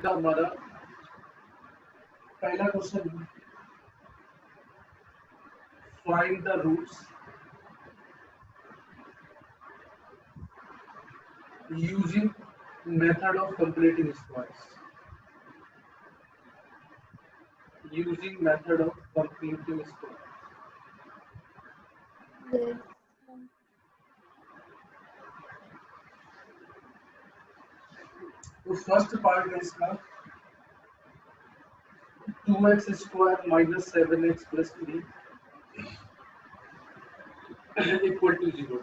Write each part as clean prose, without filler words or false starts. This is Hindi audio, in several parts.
का हमारा पहला question, find the roots using method of completing squares. Using method of completing squares. Yes. तो फर्स्ट पार्ट है इसका 2x square minus 7x plus 3 equal to 0।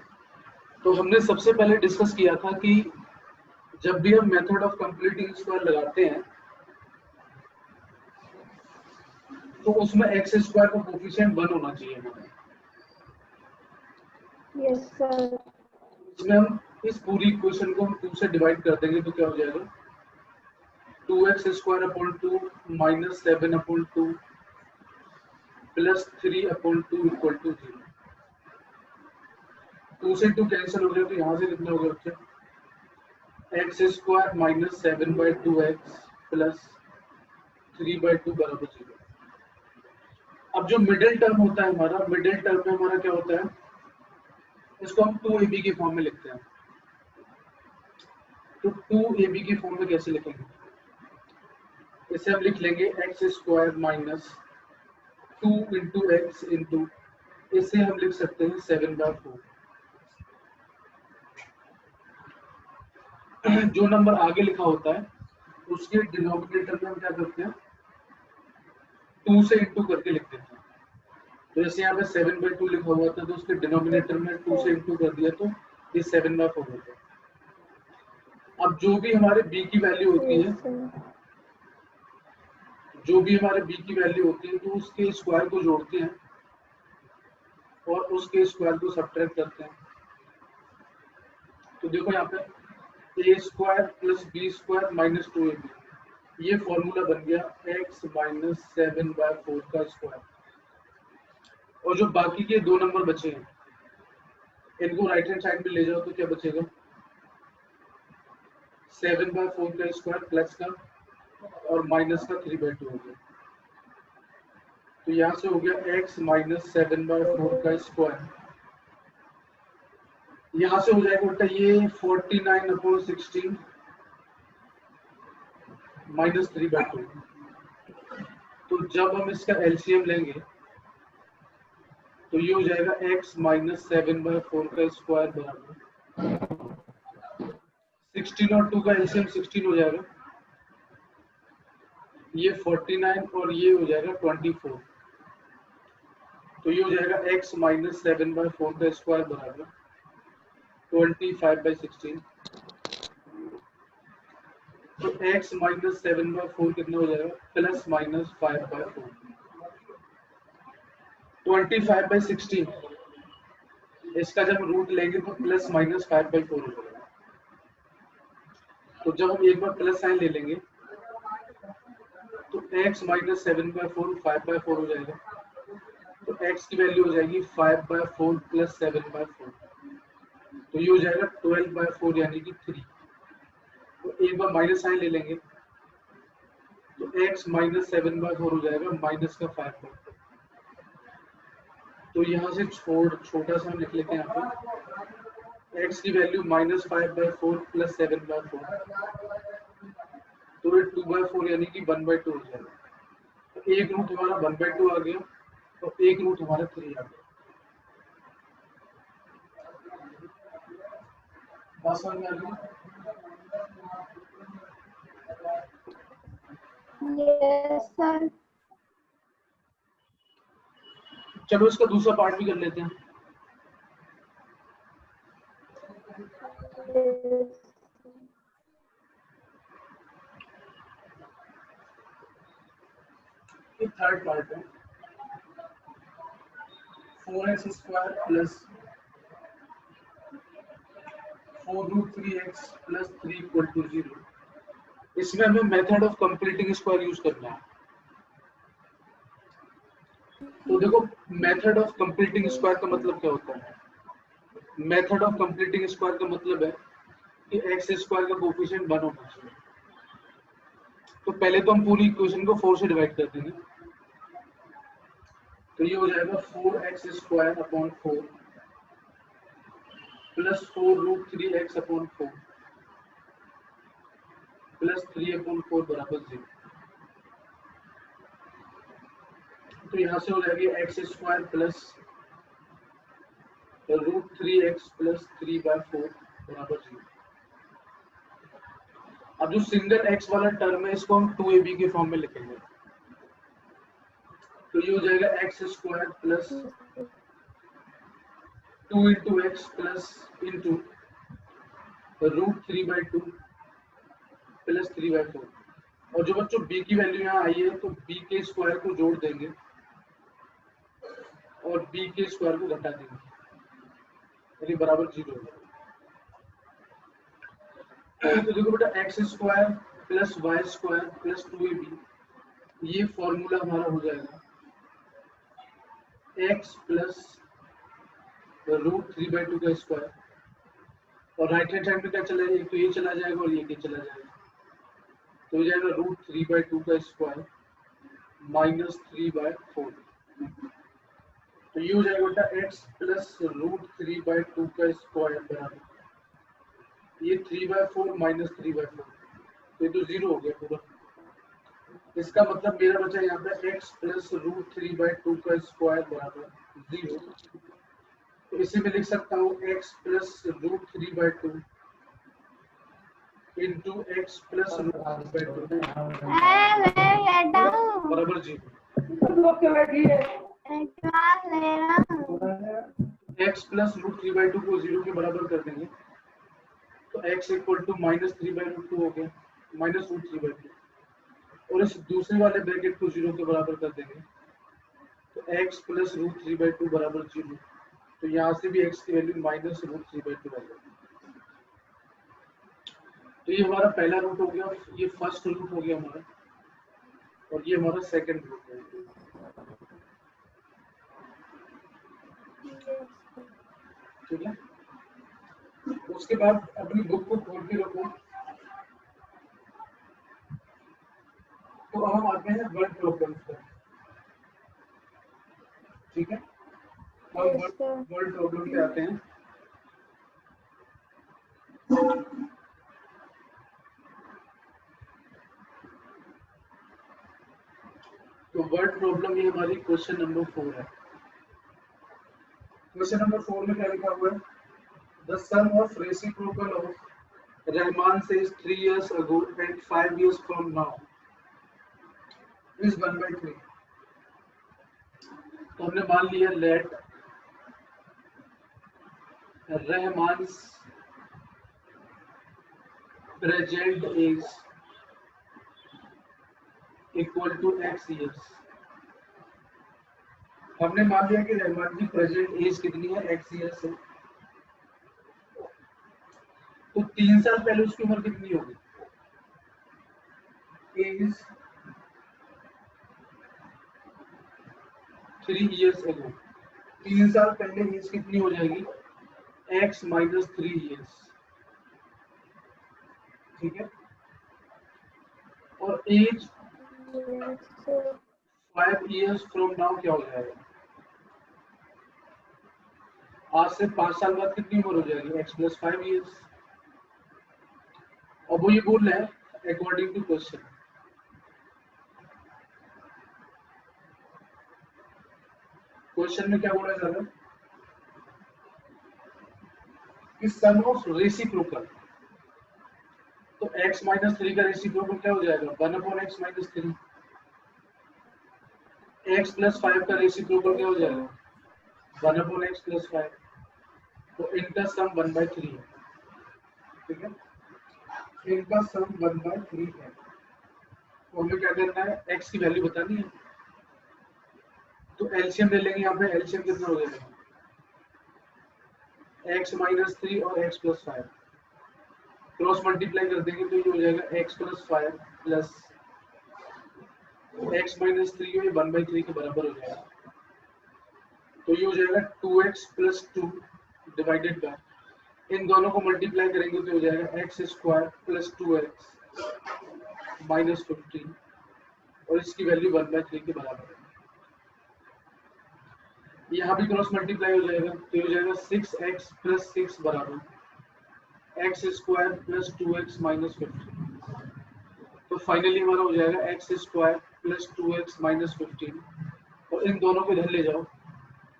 तो हमने सबसे पहले डिस्कस किया था कि जब भी हम मेथड ऑफ कंप्लीटिंग स्क्वायर लगाते हैं तो उसमें एक्स स्क्वायर का कोफिशिएंट 1 होना चाहिए हमारा। Yes sir. इसमें हम इस पूरी इक्वेशन को हम 2 से डिवाइड कर देंगे तो क्या हो जाएगा 2x square upon 2 minus 7 upon 2 plus 3 upon 2 equal to 0। 2 से 2 कैंसिल हो गया तो यहाँ से कितना होगा बच्चे x square minus 7/2x plus 3/2 बराबर 0। अब जो मिडिल टर्म होता है हमारा, मिडिल टर्म में हमारा क्या होता है, इसको हम 2ab के फॉर्म में लिखते हैं। तो 2ab के फॉर्म में कैसे लिखेंगे, इसे हम लिख लेंगे x square minus 2 into x into, इसे हम लिख सकते हैं 7/4। जो नंबर आगे लिखा होता है उसके डिनोमिनेटर में हम क्या करते हैं 2 से इंटू करके लिख देते हैं। तो जैसे यहाँ पे 7/2 लिखा हुआ था तो उसके डिनोमिनेटर में 2 से इंटू कर दिया तो ये 7/4 हो गया। अब जो भी हमारे b की वैल्यू होती है, जो भी हमारे b की वैल्यू होती है तो उसके स्क्वायर को जोड़ते हैं और उसके स्क्वायर को सब्ट्रैक्ट करते हैं। तो देखो यहाँ पे a square plus b square minus 2ab, ये फॉर्मूला बन गया x माइनस 7/4 का स्क्वायर। और जो बाकी के दो नंबर बचे हैं इनको राइट हैंड साइड में ले जाओ तो क्या बचेगा 7/4 का स्क्वायर प्लस का और माइनस का 3/2 हो गया। तो यहाँ से हो गया x माइनस 7/4 का स्क्वायर, यहाँ से हो जाएगा बेटा ये 49/16 माइनस 3/2। तो जब हम इसका एलसीएम लेंगे तो ये हो जाएगा x माइनस 7/4 का स्क्वायर बराबर 16 और 2 का एलसीएम 16 हो जाएगा, ये 49 और ये हो जाएगा 24। तो ये हो जाएगा x माइनस 7/4 का स्क्वायर बराबर 25/16। तो x माइनस 7/4 कितना हो जाएगा प्लस माइनस 5/4। 25/16 इसका जब रूट लेंगे तो प्लस माइनस 5/4 हो जाएगा। तो जब हम एक बार प्लस साइन ले लेंगे तो x माइनस 7/4 5/4 हो जाएगा। तो x की वैल्यू हो जाएगी 5/4 प्लस 7/4, तो ये हो जाएगा 12/4 यानी कि 3। तो एक बार माइनस साइन ले लेंगे तो x माइनस 7/4 हो जाएगा माइनस का 5/4। तो यहाँ से छोटा सा लिख लेते हैं, यहाँ पे x की वैल्यू माइनस 5/4 प्लस 7/4, तो ये 2/4 यानी कि 1/2 हो जाएगा। तो एक रूट हमारा 1/2 आ गया और एक रूट हमारा 3 आ गया। बात समझ में आ गई? Yes sir. चलो इसका दूसरा पार्ट भी कर लेते हैं। ये थर्ड पार्ट है 4x square plus 4√3x plus 3 equal to 0। इसमें हमें method of completing square use करना है। तो देखो मेथड ऑफ कंप्लीटिंग स्क्वायर का मतलब क्या होता है, मेथड ऑफ कंप्लीटिंग स्क्वायर का मतलब है कि एक्स स्क्वायर का कोफिशिएंट 1 होना चाहिए। तो पहले तो हम पूरी इक्वेशन को 4 से डिवाइड कर देंगे। तो ये हो जाएगा 4x square upon 4 plus 4√3x upon 4 plus 3 upon 4 बराबर 0। तो यहाँ से हो जाएगी x square plus √3x plus 3/4 बराबर 0। अब जो सिंगल x वाला टर्म है इसको हम 2ab के फॉर्म में लिखेंगे। तो ये हो जाएगा x square plus 2 into x plus into √3/2 plus 3/4। और जो बच्चों b की वैल्यू यहाँ आई है तो b के स्क्वायर को जोड़ देंगे और b के स्क्वायर को घटा देंगे, यानी बराबर 0 हो जाएगा। तो देखो बेटा x square plus y square plus 2ab, ये फॉर्मूला हमारा हो जाएगा x प्लस √3/2 का स्क्वायर, और राइट हैंड साइड में क्या चला जाएगा, तो ये चला जाएगा और ये चला जाएगा, तो हो जाएगा √3/2 का स्क्वायर माइनस 3/4। तो ये हो जाएगा बेटा x प्लस √3/2 का स्क्वायर बराबर ये 3/4 माइनस 3/4, तो ये तो 0 हो गया पूरा। इसका मतलब मेरा बचा यहाँ पे x प्लस √3/2 का स्क्वायर बराबर 0। तो इसे मैं लिख सकता हूँ x plus √3/2 into x plus √3/2 बराबर 0। x प्लस √3/2 को 0 के बराबर कर देंगे तो x इक्वल टू माइनस 3/2 हो गया, माइनस √3/2, और इस दूसरे वाले ब्रैकेट को 0 के बराबर कर देंगे तो x प्लस √3/2 बराबर 0। तो यहाँ से भी x की वैल्यू माइनस √3/2 आ जाएगी। तो ये हमारा पहला रूट हो गया, ये फर्स्ट रूट हो गया हमारा, और ये हमारा सेकंड रूट हो गया। ठीक है, उसके बाद अपनी बुक को खोल के रखो। तो अब हम आते हैं वर्ड प्रॉब्लम्स पर। ठीक है, हम वर्ड प्रॉब्लम पे आते हैं। तो वर्ड प्रॉब्लम ये हमारी क्वेश्चन नंबर 4 है। क्वेश्चन नंबर 4 में क्या लिखा हुआ है, the sum of reciprocal of Rahman says 3 years ago and 5 years from now is 1/3। तो हमने मान लिया let Rahman's present age equal to x years। हमने मान लिया कि रहमान की प्रेजेंट एज कितनी है, x years है। तो 3 साल पहले उसकी उम्र कितनी होगी, एज 3 years ago। 3 साल पहले एज कितनी हो जाएगी, x माइनस 3 years। ठीक है, और एज 5 years फ्रॉम नाउ क्या हो जाएगा, आज से 5 साल बाद कितनी उम्र हो जाएगी, x प्लस 5 years। अब वो ये बोल रहे हैं अकॉर्डिंग टू क्वेश्चन, क्वेश्चन में क्या बोला जा रहा है कि सम ऑफ रेसिप्रोकल, तो x माइनस 3 का रेसिप्रोकल क्या हो जाएगा, 1/x माइनस 3। x प्लस 5 का रेसिप्रोकल क्या हो जाएगा, 1/x प्लस 5। तो इनका सम 1/3 है। ठीक है, इनका सम 1/3 है। तो हमें क्या करना है, x की वैल्यू बतानी है। तो एलसीएम ले लेंगे, यहाँ पे एलसीएम कितना हो जाएगा, x माइनस 3 और x प्लस 5 क्रॉस मल्टीप्लाई कर देंगे तो ये हो जाएगा x plus 5 plus x minus 3 ये 1/3 के बराबर हो जाएगा। तो ये हो जाएगा 2x प्लस 2 डिवाइडेड बाय, इन दोनों को मल्टीप्लाई करेंगे तो हो जाएगा x square plus 2x minus 15 और इसकी वैल्यू 1/3 के बराबर है। यहाँ भी क्रॉस मल्टीप्लाई हो जाएगा तो हो जाएगा 6x प्लस 6 बराबर x square plus 2x minus 15। तो फाइनली हमारा हो जाएगा x square plus 2x minus 15 और इन दोनों को इधर ले जाओ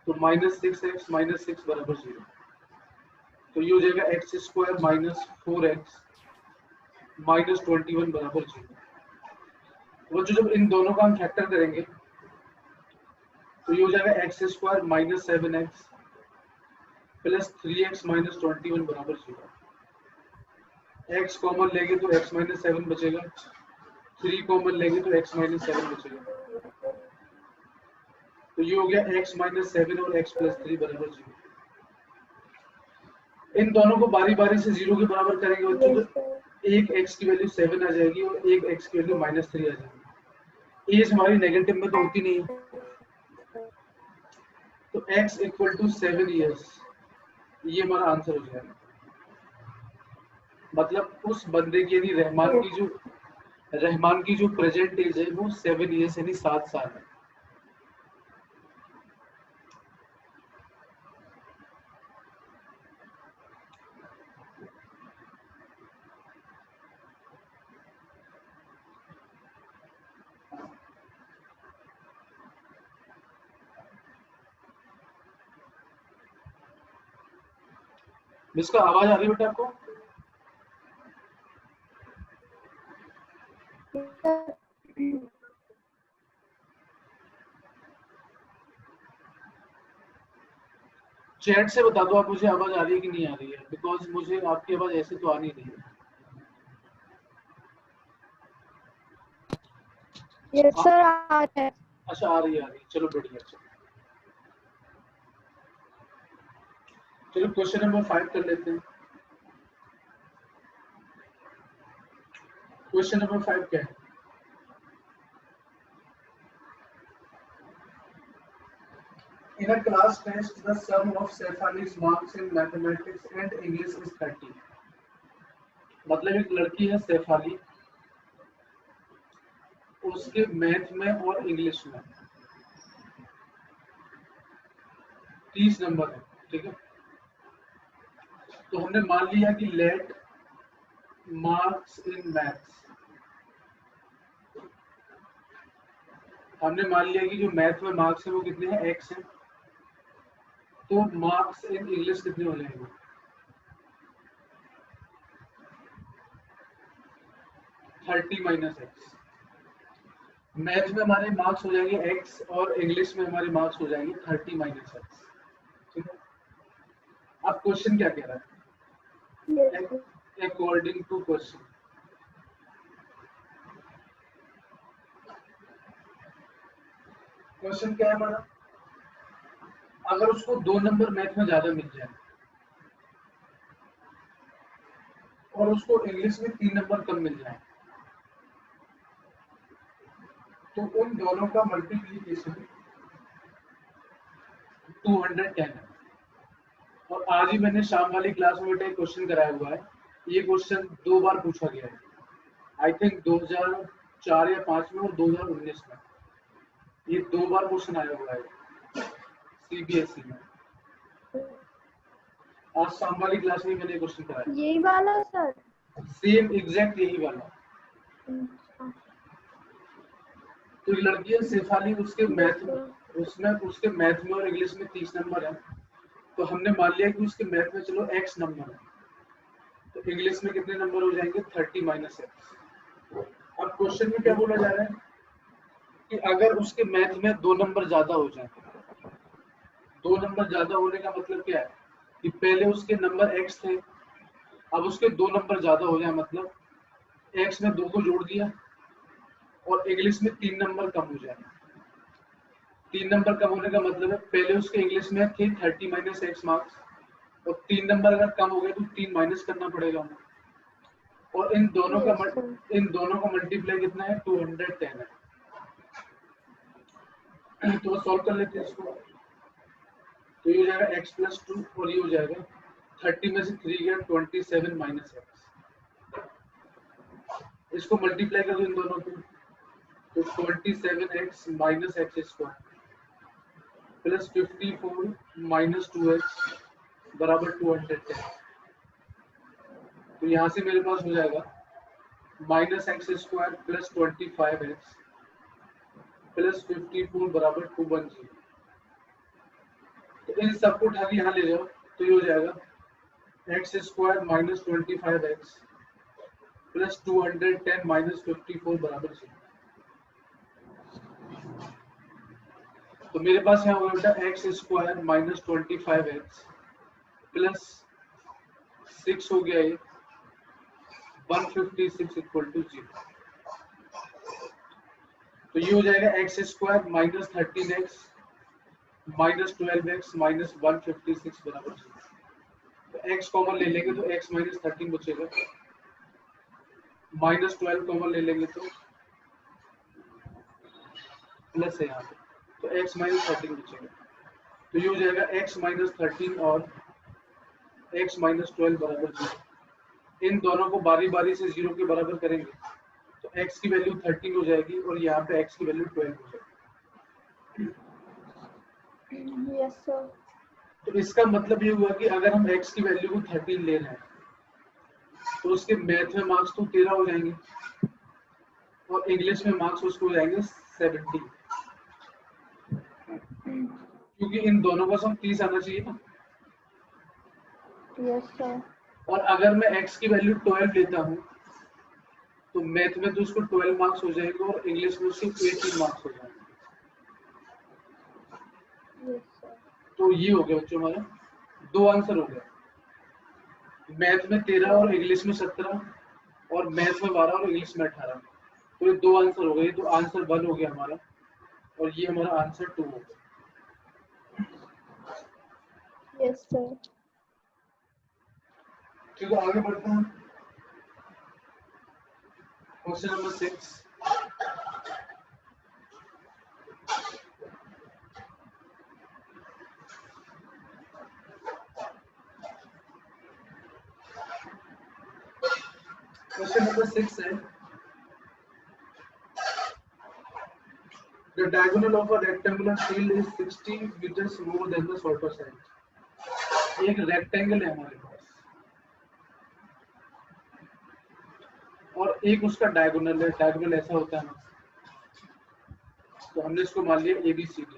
तो माइनस 6x माइनस 6 बराबर 0। तो ये हो जाएगा x square minus 4x minus 21 बराबर 0। वो जो जब इन दोनों का हम फैक्टर करेंगे तो ये हो जाएगा x square minus 7x plus 3x minus 21 बराबर 0। x कॉमन लेंगे तो x माइनस 7 बचेगा, 3 कॉमन लेंगे तो x माइनस 7 बचेगा। तो ये हो गया x माइनस 7 और x प्लस 3 बराबर 0। इन दोनों को बारी बारी से 0 के बराबर करेंगे बच्चों तो एक x की वैल्यू 7 आ जाएगी और एक x की वैल्यू माइनस 3 आ जाएगी। एज हमारी नेगेटिव में तो होती नहीं है तो x इक्वल टू 7 ईयर्स ये हमारा आंसर हो जाएगा। मतलब उस बंदे की यानी रहमान की जो प्रेजेंट एज है वो 7 ईयर्स यानी 7 साल है। इसका आवाज आ रही है बेटा आपको? चैट से बता दो आप मुझे आवाज आ रही है कि नहीं आ रही है, बिकॉज मुझे आपकी आवाज ऐसे तो आ नहीं रही है। यस सर आ रहा है। अच्छा आ रही है, चलो बढ़िया। चलो क्वेश्चन नंबर 5 कर लेते हैं। क्वेश्चन नंबर 5 क्या है? In a class test, the sum of Stephani's marks in mathematics and English is 30. मतलब एक लड़की है शेफाली, उसके मैथ में और इंग्लिश में 30 नंबर है, ठीक है। तो हमने मान लिया कि लेट मार्क्स इन मैथ्स, हमने मान लिया कि जो मैथ में मार्क्स है वो कितने हैं, x है। तो मार्क्स इन इंग्लिश कितने हो जाएंगे? 30 माइनस एक्स। मैथ में हमारे मार्क्स हो जाएंगे x और इंग्लिश में हमारे मार्क्स हो जाएंगे 30 माइनस एक्स, ठीक है। अब क्वेश्चन क्या कह रहा है? अकॉर्डिंग टू क्वेश्चन, क्वेश्चन क्या है हमारा? अगर उसको 2 नंबर मैथ में ज्यादा मिल जाए और उसको इंग्लिश में 3 नंबर कम मिल जाए तो उन दोनों का मल्टीप्लीकेशन 210 है। और आज ही मैंने शाम वाली क्लास में बेटा एक क्वेश्चन कराया हुआ है। ये क्वेश्चन 2 बार पूछा गया है, आई थिंक 2004 या 5 में और 2019 में। ये 2 बार क्वेश्चन आया हुआ है सीबीएसई में। आज शाम वाली क्लास में मैंने क्वेश्चन कराया, यही वाला सर, सेम एग्जैक्ट यही वाला। तो लड़की है शेफाली, उसके मैथ में और इंग्लिश में 30 नंबर है। तो हमने मान लिया कि उसके मैथ में चलो x नंबर है, तो इंग्लिश में कितने नंबर हो जाएंगे? 30 माइनस एक्स। अब क्वेश्चन में क्या बोला जा रहा है कि अगर उसके मैथ में 2 नंबर ज्यादा हो जाए, 2 नंबर ज्यादा होने का मतलब क्या है कि पहले उसके नंबर x थे, अब उसके 2 नंबर ज्यादा हो जाए, मतलब x में 2 को जोड़ दिया और इंग्लिश में 3 नंबर कम हो जाए। 3 नंबर कम होने का मतलब है पहले उसके इंग्लिश में थे 30 माइनस एक्स मार्क्स और 3 नंबर अगर कम हो गए तो 3 माइनस करना पड़ेगा हमें। और इन दोनों का मल्टीप्लाई कितना है? 210 है। तो सॉल्व कर लेते हैं इसको। तो ये हो जाएगा x प्लस 2 और ये हो जाएगा 30 में से 3 गया 27 माइनस एक्स। इसको मल्टीप्लाई कर दो इन दोनों को, तो 27x minus x square plus 54 minus 2x बराबर 210। तो यहाँ से मेरे पास हो जाएगा minus x square plus 25x plus 54 बराबर 210। तो इन सबको उठा के यहाँ ले जाओ, तो ये हो जाएगा x square minus 25x plus 210 minus 54 बराबर 0। तो मेरे पास यहाँ होगा बेटा x square minus 25x plus 6 हो गया ये 156 इक्वल टू 0। तो ये हो जाएगा x square minus 13x minus 12x minus 156 बराबर 0। तो x कॉमन ले लेंगे तो x माइनस 13 बचेगा, माइनस 12 कॉमन ले लेंगे तो प्लस है यहाँ पे, तो x माइनस 13 बचेगा। तो ये हो जाएगा x माइनस 13 और x माइनस 12 बराबर 0। इन दोनों को बारी बारी से 0 के बराबर करेंगे तो x की वैल्यू 13 हो जाएगी और यहाँ पे x की वैल्यू 12 हो जाएगी। Yes sir. तो इसका मतलब ये हुआ कि अगर हम x की वैल्यू को 13 ले रहे हैं तो उसके मैथ में मार्क्स तो 13 हो जाएंगे और इंग्लिश में मार्क्स उसको हो जाएंगे 70, क्योंकि इन दोनों का सम 30 आना चाहिए ना। Yes sir. और अगर मैं x की वैल्यू 12 लेता हूँ तो मैथ में तो उसको 12 मार्क्स हो जाएंगे और इंग्लिश में उसको 18 मार्क्स हो जाएंगे। Yes sir. तो ये हो गया बच्चों हमारा 2 आंसर हो गया, मैथ में 13 और इंग्लिश में 17 और मैथ में 12 और इंग्लिश में 18। तो ये 2 आंसर हो गए, तो आंसर 1 हो गया हमारा और ये हमारा आंसर 2 हो गया। Yes sir. चलो आगे बढ़ते हैं। Question number 6। क्वेश्चन नंबर 6 है the diagonal of a rectangular field is 60 meters more than the shorter side। एक रेक्टेंगल है हमारे पास और एक उसका डायगोनल है। डायगोनल ऐसा होता है ना, तो हमने इसको मान लिया ABCD।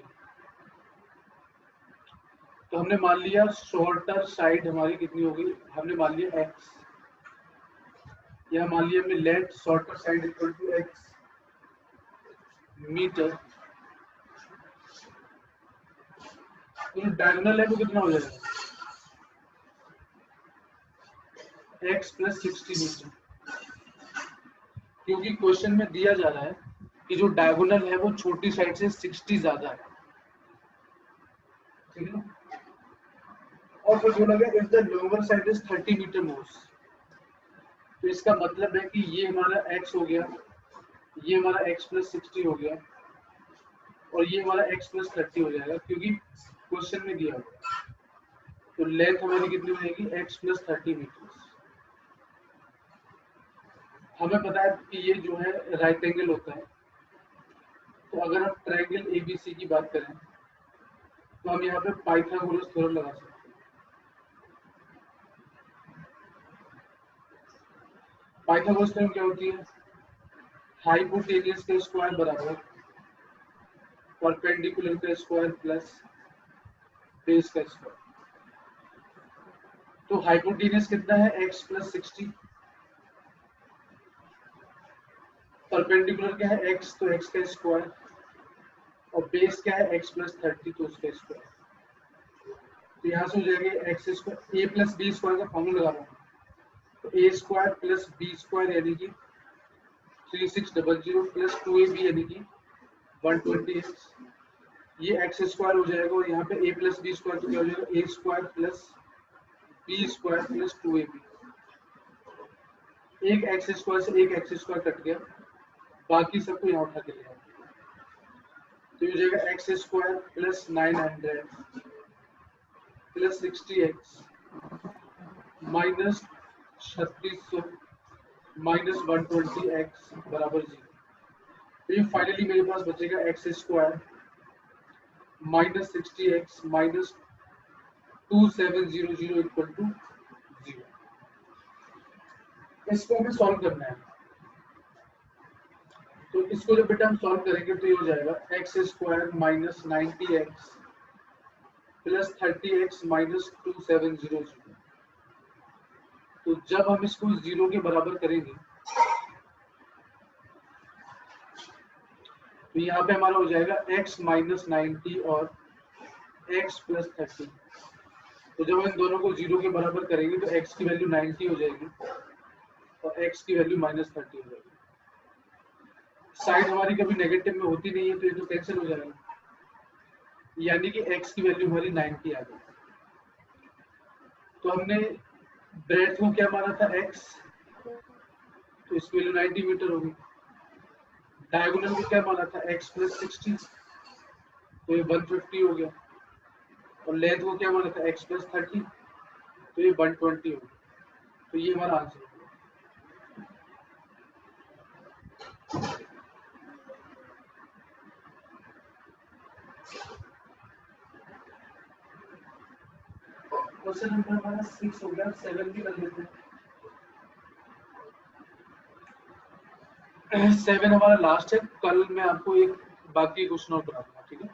तो हमने मान लिया शॉर्टर साइड हमारी कितनी होगी, हमने मान लिया x, या मान लिया हमने let shorter side equal to x metre. तो जो डायगोनल है वो कितना हो जाएगा, x प्लस 60 मीटर, क्योंकि क्वेश्चन में दिया जा रहा है कि जो डायगोनल है वो छोटी साइड से 60 ज्यादा है, ठीक है। और फिर बोला गया if the lower side is 30 metre more. तो इसका मतलब है कि ये हमारा x हो गया, ये हमारा x प्लस 60 हो गया और ये हमारा x प्लस 30 हो जाएगा, क्योंकि क्वेश्चन में दिया हुआ। तो लेंथ हमारी कितनी हो जाएगी, x प्लस 30 मीटर। हमें पता है कि ये जो है राइट एंगल होता है। तो अगर हम ट्रायंगल ABC की बात करें तो हम यहाँ पे पाइथागोरस थ्योरम लगा सकते हैं। पाइथागोरस थ्योरम क्या होती है, हाइपोटेनियस का स्क्वायर बराबर परपेंडिकुलर का स्क्वायर प्लस बेस का स्क्वायर। तो हाइपोटेनियस कितना है, x प्लस 60, परपेंडिकुलर क्या है x, तो x का स्क्वायर, और बेस क्या है x प्लस 30, तो उसका स्क्वायर। तो यहाँ से हो जाएगा एक्स स्क्वायर, ए प्लस बी स्क्वायर का फॉर्मूला लगा रहा हूँ, तो ए स्क्वायर प्लस बी स्क्वायर यानी कि 3600 प्लस 2ab यानी कि 120x, ये एक्स स्क्वायर हो जाएगा और यहाँ पे ए प्लस बी स्क्वायर तो क्या हो जाएगा, a square plus b square plus 2ab। एक एक्स स्क्वायर से एक एक्स स्क्वायर कट गया, बाकी सबको यहाँ उठा के ले आओ, तो हो जाएगा x square plus 900 plus 60x minus 3600 minus 120x बराबर 0। तो ये फाइनली मेरे पास बचेगा x square minus 60x minus 2700 equal to 0। इसको हमें सॉल्व करना है। तो इसको जब बेटा हम सॉल्व करेंगे तो ये हो जाएगा x square minus 90x plus 30x minus 2700। तो जब हम इसको 0 के बराबर करेंगे तो यहाँ पे हमारा हो जाएगा x माइनस 90 और x प्लस 30। तो जब हम इन दोनों को 0 के बराबर करेंगे तो x की वैल्यू 90 हो जाएगी और x की वैल्यू माइनस 30 हो जाएगी। साइड हमारी कभी नेगेटिव में होती नहीं है तो ये तो कैंसिल हो जाएगा, यानी कि x की वैल्यू हमारी 90 आ गई। तो हमने ब्रेथ को क्या माना था x, तो इसकी वैल्यू 90 मीटर होगी। डायगोनल को क्या माना था x प्लस 60, तो ये 150 हो गया। और लेंथ को क्या माना था x प्लस 30, तो ये 120 हो गया। तो ये हमारा आंसर है। क्वेश्चन नंबर हमारा 6 हो गया। 7 भी कर लेते हैं। 7 हमारा लास्ट है। कल मैं आपको एक बाकी क्वेश्चन और कराऊंगा, ठीक है।